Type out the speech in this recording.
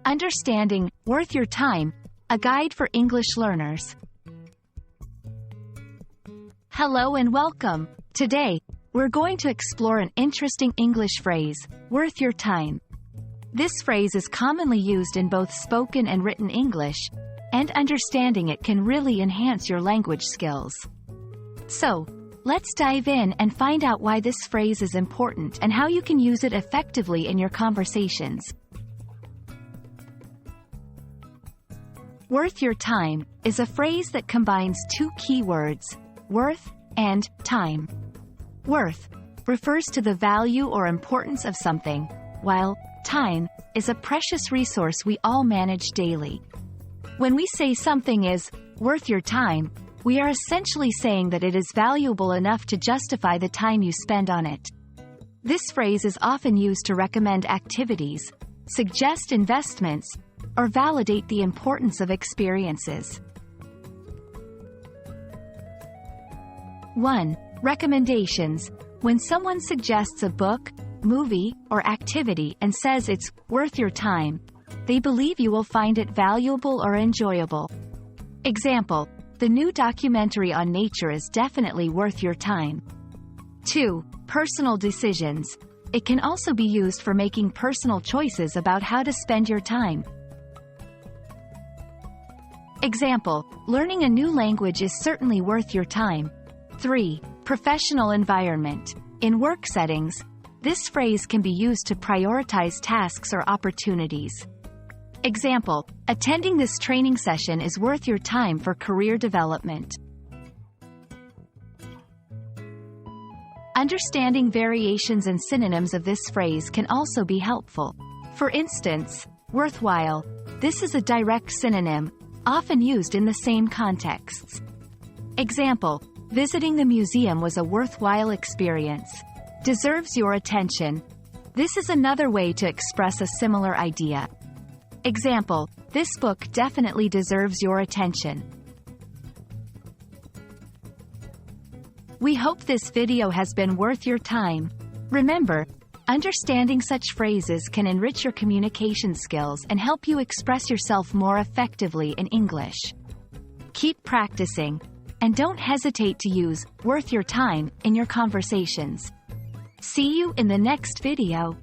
Understanding Worth Your Time, a guide for English learners. Hello and welcome. Today, we're going to explore an interesting English phrase, worth your time. This phrase is commonly used in both spoken and written English, and understanding it can really enhance your language skills. So, let's dive in and find out why this phrase is important and how you can use it effectively in your conversations. Worth your time is a phrase that combines two key words, worth and time. Worth refers to the value or importance of something, while time is a precious resource we all manage daily. When we say something is worth your time, we are essentially saying that it is valuable enough to justify the time you spend on it. This phrase is often used to recommend activities, suggest investments, or validate the importance of experiences. 1. Recommendations. When someone suggests a book, movie, or activity and says it's worth your time, they believe you will find it valuable or enjoyable. Example: the new documentary on nature is definitely worth your time. 2. Personal decisions. It can also be used for making personal choices about how to spend your time. Example: learning a new language is certainly worth your time. 3. Professional environment. In work settings, this phrase can be used to prioritize tasks or opportunities. Example: attending this training session is worth your time for career development. Understanding variations and synonyms of this phrase can also be helpful. For instance, worthwhile. This is a direct synonym, often used in the same contexts. Example: visiting the museum was a worthwhile experience. Deserves your attention. This is another way to express a similar idea. Example: this book definitely deserves your attention. We hope this video has been worth your time. Remember, understanding such phrases can enrich your communication skills and help you express yourself more effectively in English. Keep practicing, and don't hesitate to use worth your time in your conversations. See you in the next video.